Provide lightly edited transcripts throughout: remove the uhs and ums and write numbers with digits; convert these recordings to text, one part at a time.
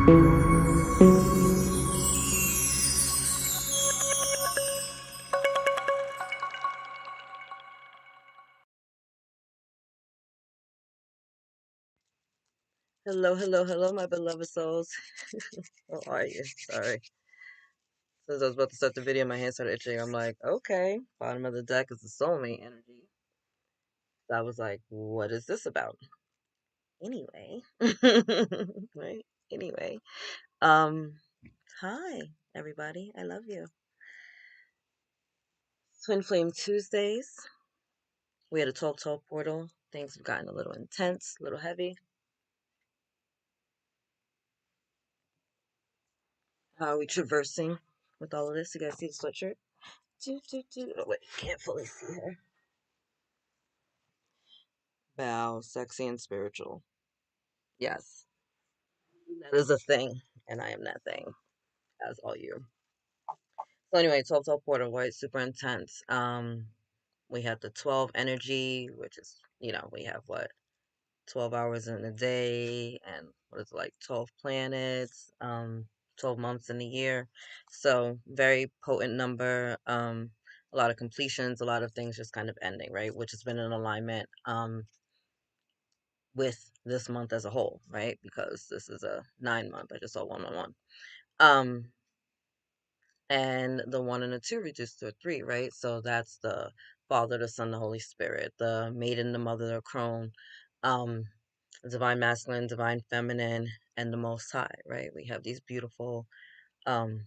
Hello, hello, hello, my beloved souls. How are you? Sorry. Since I was about to start the video, my hand started itching. I'm like, okay, bottom of the deck is the soulmate energy. So I was like, what is this about? Anyway. Right? Anyway. Um, hi, everybody. I love you. Twin Flame Tuesdays. We had a talk portal. Things have gotten a little intense, a little heavy. How are we traversing with all of this? You guys see the sweatshirt? Oh, wait, can't fully see her. Bow, sexy and spiritual. Yes, that is a thing, and I am that thing, as all you. So anyway, 12 portal, right? Super intense. We have the 12 energy, which is, we have what, 12 hours in a day, and what is it, like 12 planets, 12 months in a year. So very potent number. A lot of completions, a lot of things just kind of ending, right? Which has been in alignment. With this month as a whole, right? Because this is a 9 month. I just saw 111. Um, and the one and the two reduced to a three, right? So that's the Father, the Son, the Holy Spirit, the Maiden, the Mother, the Crone, um, Divine Masculine, Divine Feminine, and the Most High, right? We have these um,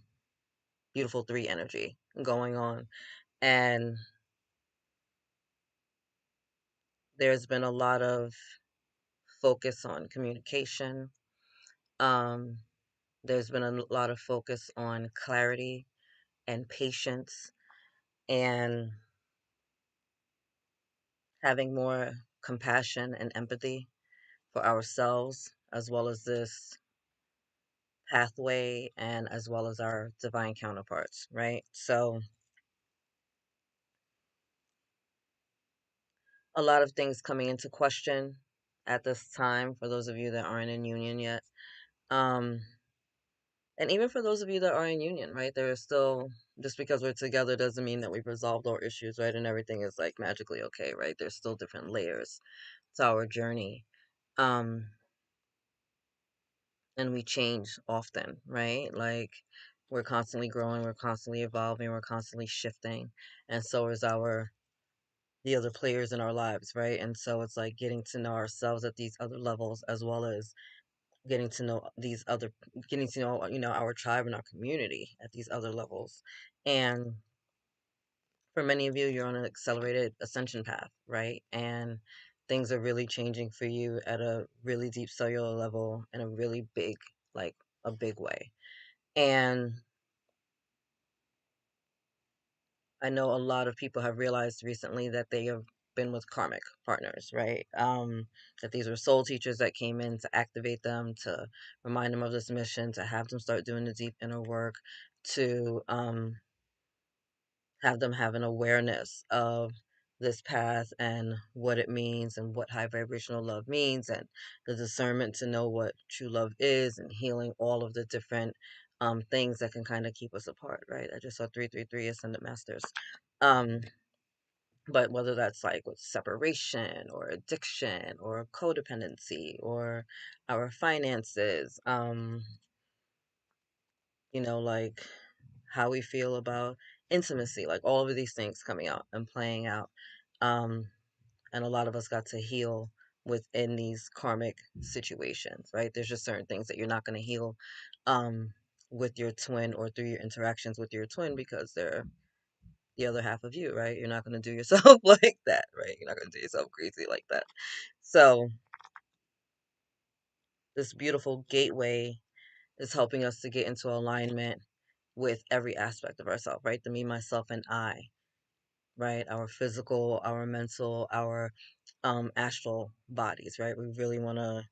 beautiful three energy going on, and there's been a lot of focus on communication. Um, there's been a lot of focus on clarity and patience and having more compassion and empathy for ourselves as well as this pathway and as well as our divine counterparts, right? So a lot of things coming into question at this time for those of you that aren't in union yet. Um, and even for those of you that are in union, right? There is still, just because we're together doesn't mean that we've resolved our issues, right? And everything is like magically okay, right? There's still different layers to our journey. Um, and we change often, right? Like we're constantly growing, we're constantly evolving, we're constantly shifting, and so is our the other players in our lives, right? And so it's like getting to know ourselves at these other levels as well as getting to know getting to know, our tribe and our community at these other levels. And for many of you, you're on an accelerated ascension path, right? And things are really changing for you at a really deep cellular level in a really big, like a big way. And I know a lot of people have realized recently that they have been with karmic partners, right? That these were soul teachers that came in to activate them, to remind them of this mission, to have them start doing the deep inner work, to have them have an awareness of this path and what it means and what high vibrational love means and the discernment to know what true love is and healing all of the different things that can kind of keep us apart, right? I just saw 333 Ascendant Masters. Um, but whether that's like with separation or addiction or codependency or our finances, like how we feel about intimacy, like all of these things coming out and playing out. Um, and a lot of us got to heal within these karmic situations, right? There's just certain things that you're not going to heal with your twin or through your interactions with your twin because they're the other half of you, right? You're not going to do yourself like that, right? You're not going to do yourself crazy like that. So, this beautiful gateway is helping us to get into alignment with every aspect of ourselves, right? The me, myself, and I, right? Our physical, our mental, our astral bodies, right? We really want to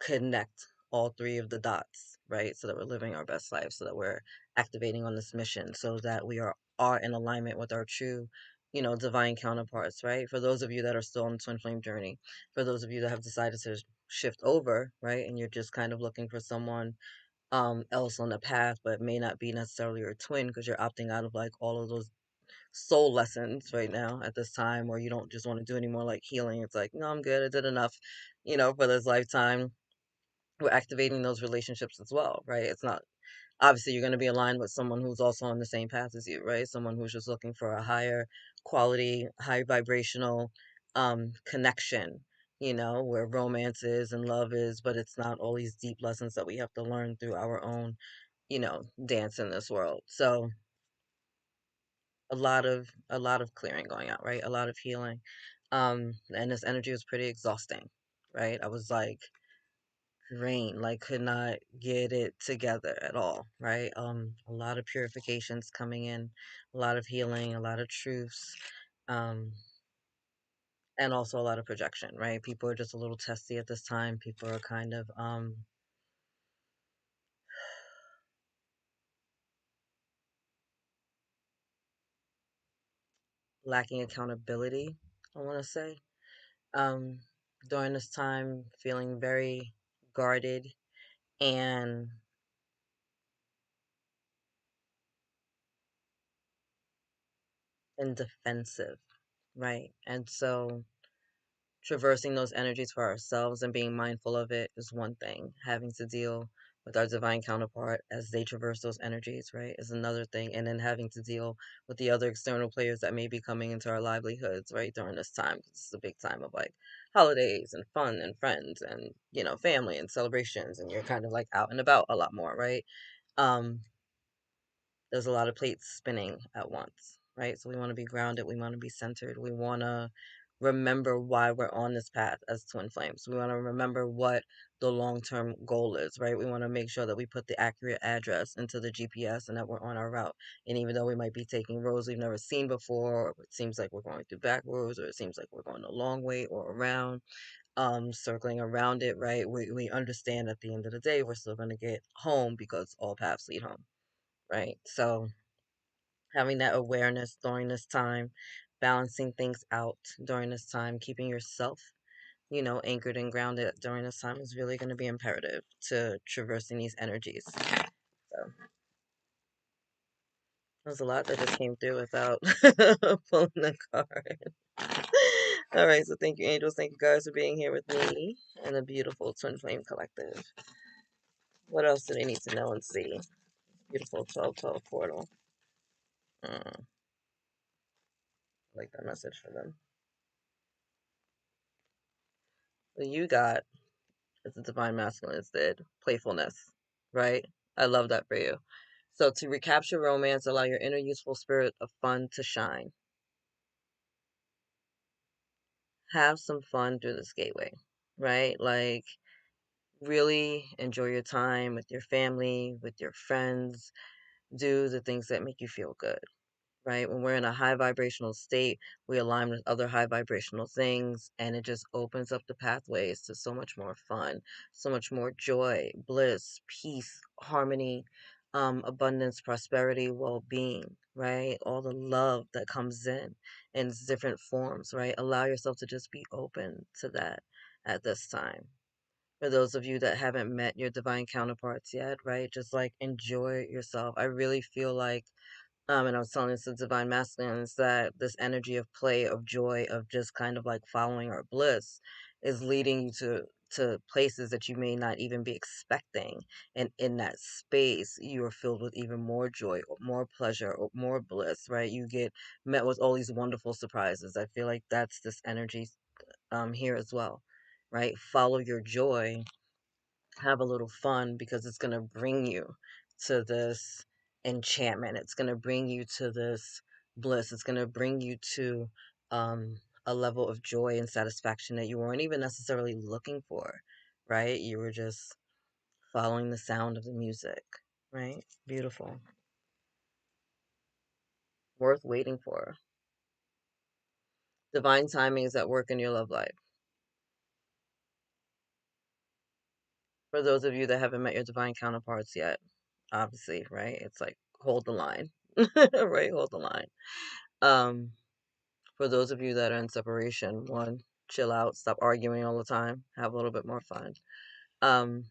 connect all three of the dots, right? So that we're living our best life, so that we're activating on this mission, so that we are in alignment with our true, divine counterparts, right? For those of you that are still on the twin flame journey, for those of you that have decided to shift over, right? And you're just kind of looking for someone else on the path, but may not be necessarily your twin because you're opting out of like all of those soul lessons right now at this time, or you don't just want to do any more like healing. It's like, no, I'm good. I did enough, for this lifetime. We're activating those relationships as well, right? It's not obviously you're going to be aligned with someone who's also on the same path as you, right? Someone who's just looking for a higher quality, high vibrational connection, where romance is and love is, but it's not all these deep lessons that we have to learn through our own, dance in this world. So a lot of clearing going out, right? A lot of healing. And this energy was pretty exhausting, right? I was like drained, like could not get it together at all, right? A lot of purifications coming in, a lot of healing, a lot of truths, um, and also a lot of projection, right? People are just a little testy at this time. People are kind of lacking accountability, I want to say. Um, During this time, feeling very guarded and defensive, right? And so traversing those energies for ourselves and being mindful of it is one thing. Having to deal with our divine counterpart as they traverse those energies, right, is another thing. And then having to deal with the other external players that may be coming into our livelihoods, right, during this time. 'Cause this is a big time of like holidays and fun and friends and, family and celebrations. And you're kind of like out and about a lot more, right? Um, there's a lot of plates spinning at once, right? So we want to be grounded, we want to be centered, we want to remember why we're on this path as twin flames. We want to remember what the long-term goal is, right? We want to make sure that we put the accurate address into the GPS and that we're on our route. And even though we might be taking roads we've never seen before, or it seems like we're going through back roads, or it seems like we're going a long way or around, circling around it, right? We understand at the end of the day we're still going to get home because all paths lead home, right? So having that awareness during this time, balancing things out during this time, keeping yourself, anchored and grounded during this time is really going to be imperative to traversing these energies. So there's a lot that just came through without pulling the card. All right, so thank you, angels. Thank you guys for being here with me and the beautiful Twin Flame Collective. What else do they need to know and see? Beautiful 1212 portal. I like that message for them. What you got, as the divine masculines did, playfulness, right? I love that for you. So to recapture romance, allow your inner youthful spirit of fun to shine. Have some fun through this gateway, right? Like really enjoy your time with your family, with your friends. Do the things that make you feel good, right? When we're in a high vibrational state, we align with other high vibrational things, and it just opens up the pathways to so much more fun, so much more joy, bliss, peace, harmony, abundance, prosperity, well being, right? All the love that comes in its different forms, right? Allow yourself to just be open to that at this time. For those of you that haven't met your divine counterparts yet, right? Just like enjoy yourself. I really feel like and I was telling this to Divine Masculines that this energy of play, of joy, of just kind of like following our bliss is leading you to places that you may not even be expecting. And in that space, you are filled with even more joy, or more pleasure, or more bliss, right? You get met with all these wonderful surprises. I feel like that's this energy here as well, right? Follow your joy, have a little fun because it's going to bring you to this enchantment. It's going to bring you to this bliss. It's going to bring you to a level of joy and satisfaction that you weren't even necessarily looking for, right? You were just following the sound of the music, right? Beautiful. Worth waiting for. Divine timing is at work in your love life. For those of you that haven't met your divine counterparts yet, obviously, right? It's like hold the line, right? Hold the line. Um, for those of you that are in separation, one, chill out, stop arguing all the time, have a little bit more fun. Um,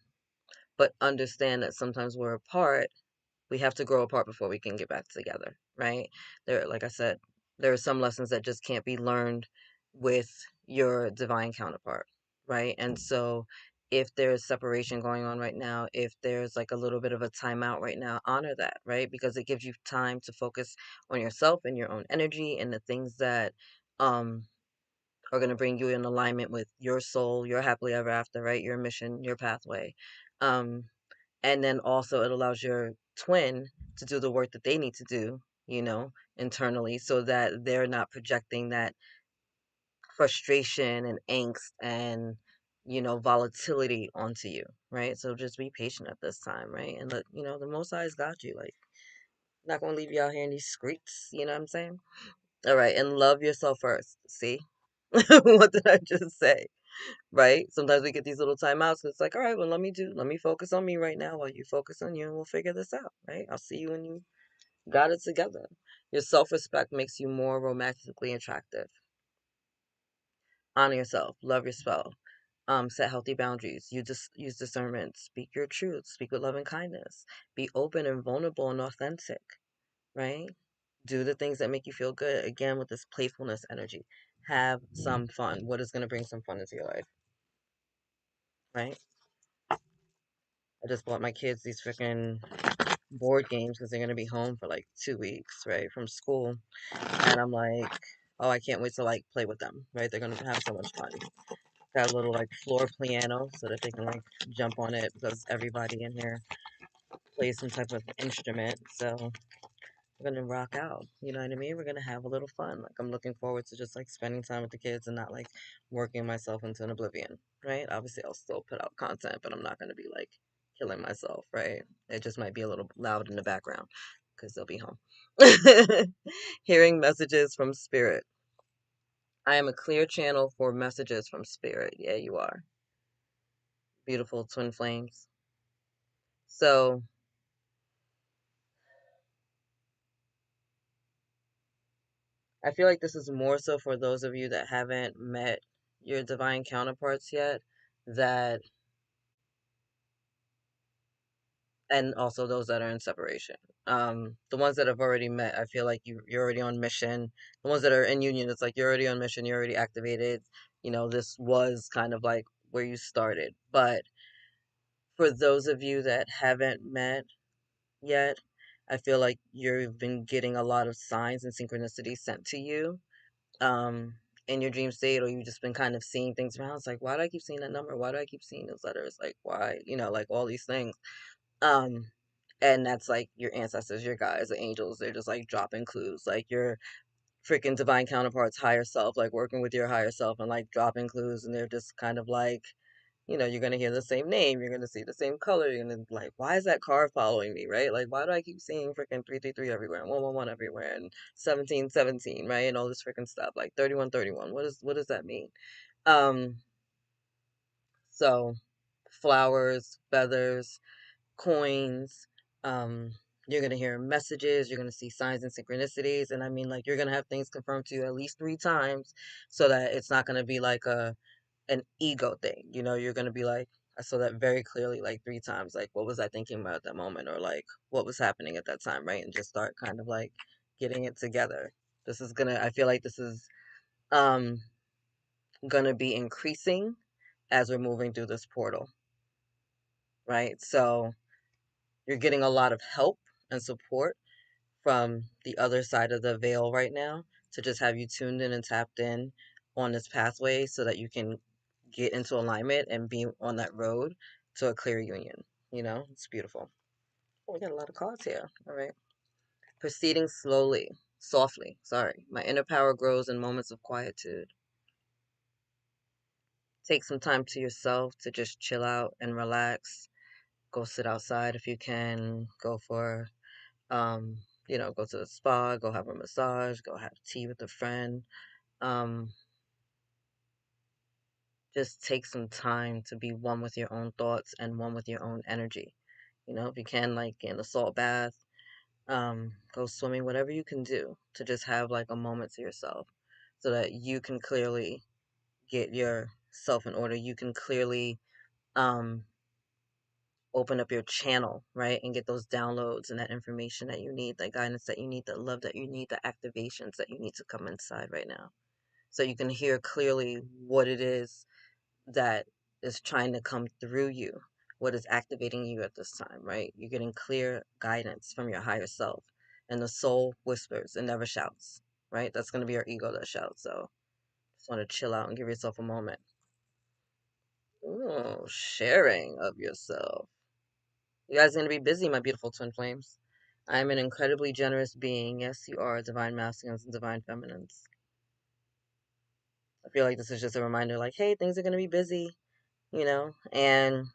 but understand that sometimes we're apart. We have to grow apart before we can get back together, right? There, like I said, there are some lessons that just can't be learned with your divine counterpart, right? And so if there's separation going on right now, if there's like a little bit of a timeout right now, honor that, right? Because it gives you time to focus on yourself and your own energy and the things that um are going to bring you in alignment with your soul, your happily ever after, right? Your mission, your pathway. Um, and then also it allows your twin to do the work that they need to do, internally, so that they're not projecting that frustration and angst and volatility onto you, right? So just be patient at this time, right? And the Most High's got you. Like, not gonna leave you out here in these streets. You know what I'm saying? All right, and love yourself first. See, what did I just say? Right? Sometimes we get these little timeouts. It's like, all right, well, let me focus on me right now while you focus on you, and we'll figure this out, right? I'll see you when you got it together. Your self-respect makes you more romantically attractive. Honor yourself. Love yourself. Set healthy boundaries. You just use discernment. Speak your truth. Speak with love and kindness. Be open and vulnerable and authentic, right? Do the things that make you feel good. Again, with this playfulness energy. Have some fun. What is going to bring some fun into your life, right? I just bought my kids these freaking board games because they're going to be home for like 2 weeks, right, from school. And I'm like, oh, I can't wait to like play with them, right? They're going to have so much fun. Got a little like floor piano so that they can like jump on it because everybody in here plays some type of instrument. So we're gonna rock out. You know what I mean? We're gonna have a little fun. Like, I'm looking forward to just like spending time with the kids and not like working myself into an oblivion, right? Obviously, I'll still put out content, but I'm not gonna be like killing myself, right? It just might be a little loud in the background because they'll be home. Hearing messages from spirit. I am a clear channel for messages from spirit. Yeah, you are. Beautiful twin flames. So I feel like this is more so for those of you that haven't met your divine counterparts yet, that and also those that are in separation. The ones that have already met, I feel like you're already on mission. The ones that are in union, it's like you're already on mission, you're already activated. This was kind of like where you started. But for those of you that haven't met yet, I feel like you've been getting a lot of signs and synchronicity sent to you um in your dream state, or you've just been kind of seeing things around. It's like, why do I keep seeing that number? Why do I keep seeing those letters? Like, why, like all these things. um and that's like your ancestors, your guides, the angels. They're just like dropping clues, like your freaking divine counterparts, higher self, like working with your higher self and like dropping clues. And they're just kind of like, you're gonna hear the same name, you're gonna see the same color, you're gonna be like, why is that car following me, right? Like, why do I keep seeing freaking 333 everywhere and 111 everywhere and 1717, right? And all this freaking stuff, like 3131. What does that mean? Um, so flowers, feathers, coins, um, you're gonna hear messages, you're gonna see signs and synchronicities, and I mean, like, you're gonna have things confirmed to you at least 3 times, so that it's not gonna be like an ego thing. You're going to be like, I saw that very clearly like 3 times. Like, what was I thinking about at that moment? Or like, what was happening at that time, right? And just start kind of like getting it together. I feel like this is um going to be increasing as we're moving through this portal, right? So you're getting a lot of help and support from the other side of the veil right now to just have you tuned in and tapped in on this pathway so that you can get into alignment and be on that road to a clear union. It's beautiful. Oh, we got a lot of cards here. All right. Proceeding slowly, softly. Sorry. My inner power grows in moments of quietude. Take some time to yourself to just chill out and relax. Go sit outside if you can. Go for, go to the spa, go have a massage, go have tea with a friend. Um, just take some time to be one with your own thoughts and one with your own energy. If you can, like, get in a salt bath, go swimming, whatever you can do to just have like a moment to yourself so that you can clearly get yourself in order. You can clearly um open up your channel, right? And get those downloads and that information that you need, that guidance that you need, that love that you need, the activations that you need to come inside right now. So you can hear clearly what it is that is trying to come through you, what is activating you at this time, right? You're getting clear guidance from your higher self. And the soul whispers and never shouts, right? That's going to be our ego that shouts. So just want to chill out and give yourself a moment. Ooh, sharing of yourself. You guys are going to be busy, my beautiful twin flames. I am an incredibly generous being. Yes, you are divine masculines and divine feminines. I feel like this is just a reminder, like, hey, things are going to be busy, and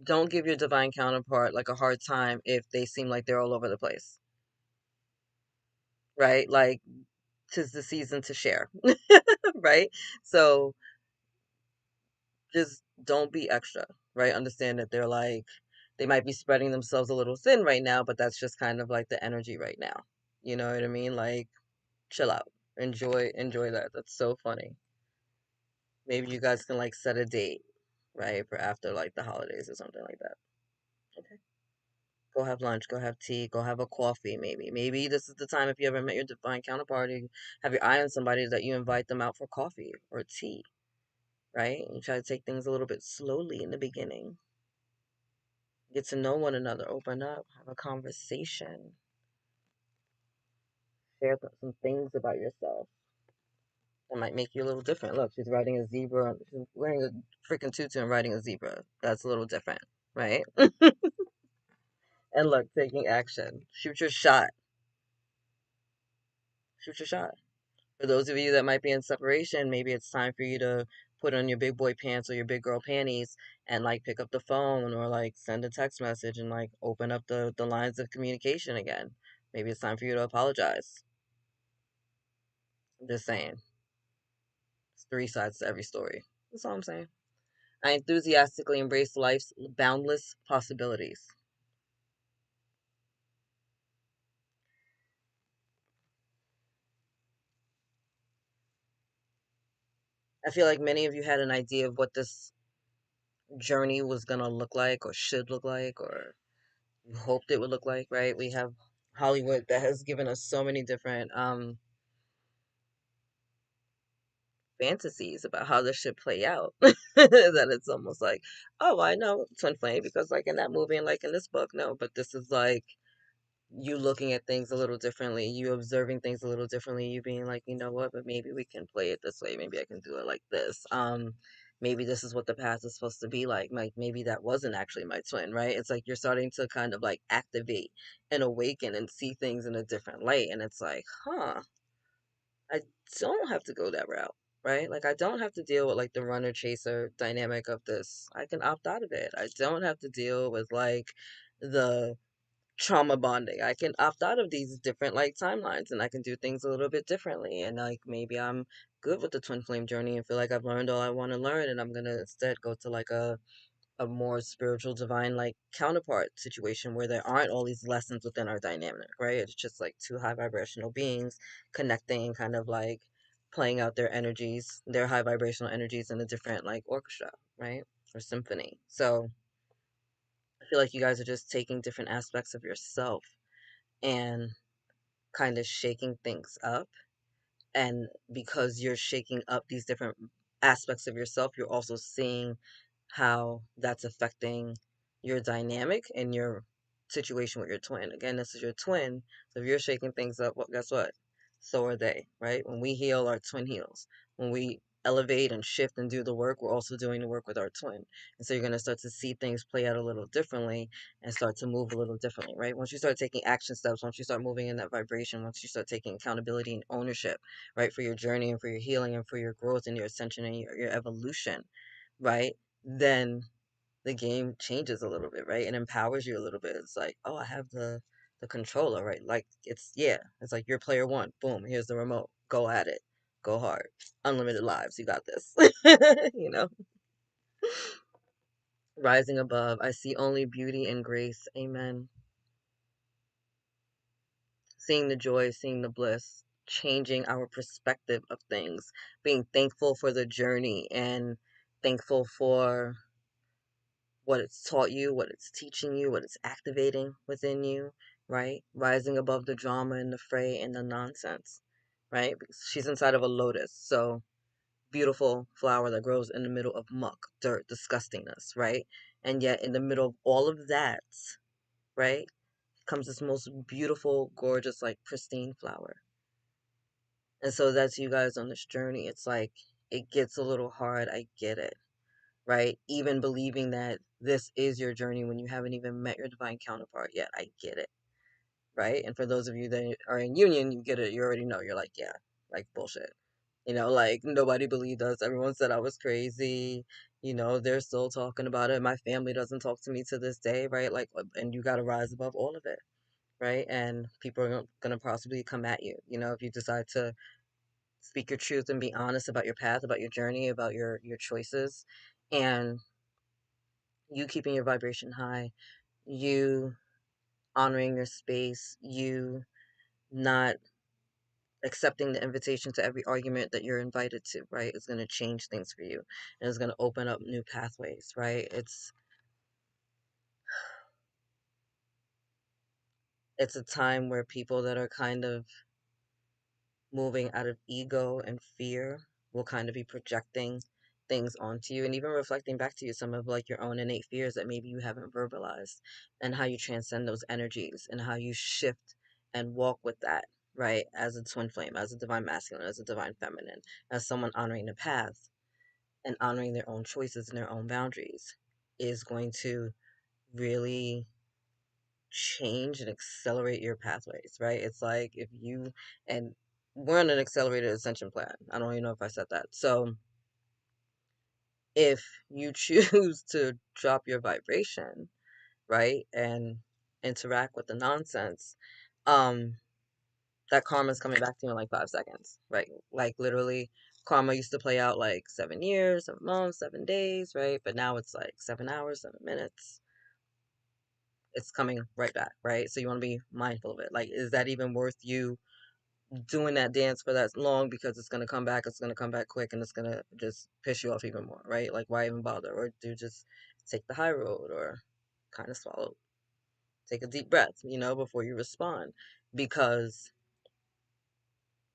don't give your divine counterpart like a hard time if they seem like they're all over the place, right? Like, 'tis the season to share, right? So just don't be extra, right? Understand that they might be spreading themselves a little thin right now, but that's just kind of like the energy right now. You know what I mean? Like, chill out, enjoy that. That's so funny. Maybe you guys can like set a date, right, for after like the holidays or something like that. Okay. Go have lunch, go have tea, go have a coffee, maybe. Maybe this is the time, if you ever met your divine counterpart, you have your eye on somebody, that you invite them out for coffee or tea, right? You try to take things a little bit slowly in the beginning. Get to know one another, open up, have a conversation, share some things about yourself that might make you a little different. Look, she's riding a zebra, she's wearing a freaking tutu and riding a zebra. That's a little different, right? And look, taking action. Shoot your shot. Shoot your shot. For those of you that might be in separation, maybe it's time for you to put on your big boy pants or your big girl panties and like pick up the phone or like send a text message and like open up the lines of communication again. Maybe it's time for you to apologize. I'm just saying. It's three sides to every story. That's all I'm saying. I enthusiastically embrace life's boundless possibilities. I feel like many of you had an idea of what this journey was going to look like or should look like or hoped it would look like, right? We have Hollywood that has given us so many different fantasies about how this should play out that it's almost like, oh, I know Twin Flame because like in that movie and like in this book, no, but this is like you looking at things a little differently, you observing things a little differently, you being like, you know what, but maybe we can play it this way, maybe I can do it like this. Maybe this is what the past is supposed to be like maybe that wasn't actually my twin, right? It's like you're starting to kind of like activate and awaken and see things in a different light, and it's like, huh, I don't have to go that route, right? Like I don't have to deal with like the runner chaser dynamic of this. I can opt out of it. I don't have to deal with like the trauma bonding. I can opt out of these different like timelines and I can do things a little bit differently. And like maybe I'm good with the twin flame journey and feel like I've learned all I want to learn and I'm gonna instead go to like a more spiritual divine like counterpart situation where there aren't all these lessons within our dynamic, right? It's just like two high vibrational beings connecting and kind of like playing out their energies, their high vibrational energies in a different like orchestra, right? Or symphony. So I feel like you guys are just taking different aspects of yourself and kind of shaking things up. And because you're shaking up these different aspects of yourself, you're also seeing how that's affecting your dynamic and your situation with your twin. Again, this is your twin. So if you're shaking things up, well, guess what? So are they, right? When we heal, our twin heals. When we elevate and shift and do the work, we're also doing the work with our twin. And so you're going to start to see things play out a little differently and start to move a little differently, right? Once you start taking action steps, once you start moving in that vibration, once you start taking accountability and ownership, right, for your journey and for your healing and for your growth and your ascension and your evolution, right, then the game changes a little bit, right? It empowers you a little bit. It's like, oh, I have the controller, right? Like it's like you're player one. Boom, here's the remote. Go at it. Go hard. Unlimited lives. You got this. you know? Rising above, I see only beauty and grace. Amen. Seeing the joy, seeing the bliss. changing our perspective of things, being thankful for the journey and thankful for what it's taught you, what it's teaching you, what it's activating within you, right? Rising above the drama and the fray and the nonsense, right? Because she's inside of a lotus, so beautiful flower that grows in the middle of muck, dirt, disgustingness, right? And yet, in the middle of all of that, right, comes this most beautiful, gorgeous, like pristine flower. And so that's you guys on this journey. It's like it gets a little hard. I get it, right? Even believing that this is your journey when you haven't even met your divine counterpart yet. I get it, right? And for those of you that are in union, you get it. You already know. You're like, yeah, like bullshit. Like nobody believed us. Everyone said I was crazy. They're still talking about it. My family doesn't talk to me to this day, right? Like, and you got to rise above all of it, right? And people are going to possibly come at you, if you decide to speak your truth and be honest about your path, about your journey, about your choices, and you keeping your vibration high, you honoring your space, you not accepting the invitation to every argument that you're invited to, right? It's going to change things for you, and it's going to open up new pathways, right? It's a time where people that are kind of moving out of ego and fear will kind of be projecting things onto you and even reflecting back to you some of like your own innate fears that maybe you haven't verbalized, and how you transcend those energies and how you shift and walk with that, right? As a twin flame, as a divine masculine, as a divine feminine, as someone honoring the path and honoring their own choices and their own boundaries is going to really change and accelerate your pathways, right? It's like if you, and we're on an accelerated ascension plan. I don't even know if I said that. So if you choose to drop your vibration, right, and interact with the nonsense, um, that karma is coming back to you in like 5 seconds, right? Like literally, karma used to play out like 7 years, 7 months, 7 days, right? But now it's like 7 hours, 7 minutes. It's coming right back, right? So you want to be mindful of it. Like, is that even worth you doing that dance for that long? Because it's going to come back, it's going to come back quick, and it's going to just piss you off even more, right? Like, why even bother? Or do just take the high road, or kind of swallow, take a deep breath, before you respond, because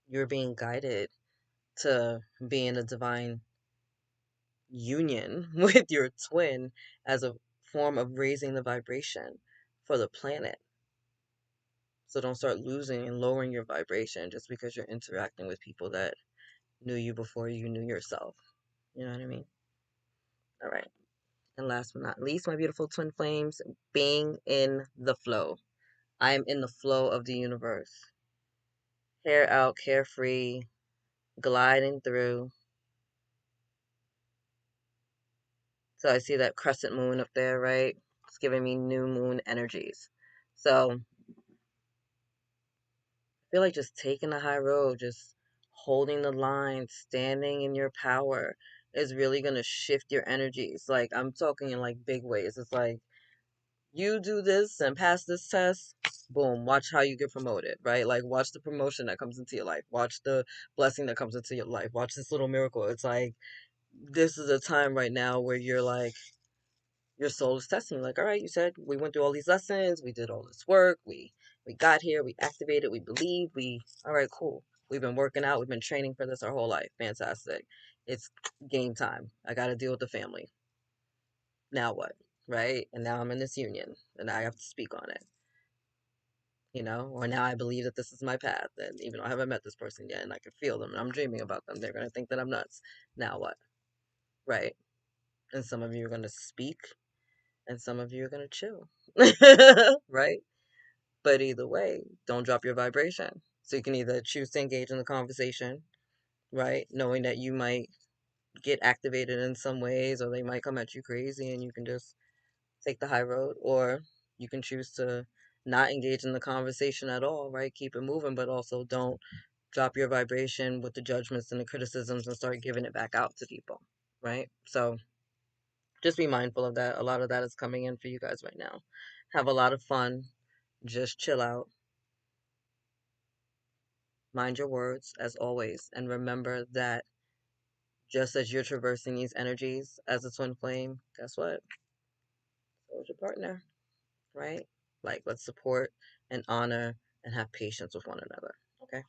you're being guided to be in a divine union with your twin as a form of raising the vibration for the planet. So don't start losing and lowering your vibration just because you're interacting with people that knew you before you knew yourself. You know what I mean? All right. And last but not least, my beautiful twin flames, being in the flow. I am in the flow of the universe. Hair out, carefree, gliding through. So I see that crescent moon up there, right? It's giving me new moon energies. So feel like just taking the high road, just holding the line, standing in your power is really going to shift your energies. Like, I'm talking in like big ways. It's like you do this and pass this test, boom, watch how you get promoted, right? Like, watch the promotion that comes into your life, watch the blessing that comes into your life, watch this little miracle. It's like this is a time right now where you're like, your soul is testing. Like, all right, you said we went through all these lessons, we did all this work, we got here, we activated, we believed, all right, cool. We've been working out, we've been training for this our whole life. Fantastic. It's game time. I got to deal with the family. Now what? Right? And now I'm in this union and I have to speak on it. Or now I believe that this is my path. And even though I haven't met this person yet and I can feel them and I'm dreaming about them, they're going to think that I'm nuts. Now what? Right? And some of you are going to speak and some of you are going to chill. Right? But either way, don't drop your vibration. So you can either choose to engage in the conversation, right? Knowing that you might get activated in some ways or they might come at you crazy and you can just take the high road, or you can choose to not engage in the conversation at all, right? Keep it moving, but also don't drop your vibration with the judgments and the criticisms and start giving it back out to people, right? So just be mindful of that. A lot of that is coming in for you guys right now. Have a lot of fun. Just chill out. mind your words as always, and remember that just as you're traversing these energies as a twin flame, guess what? So is your partner, right? Like, let's support and honor and have patience with one another. Okay.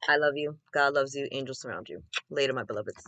I love you. God loves you. Angels surround you. Later, my beloveds.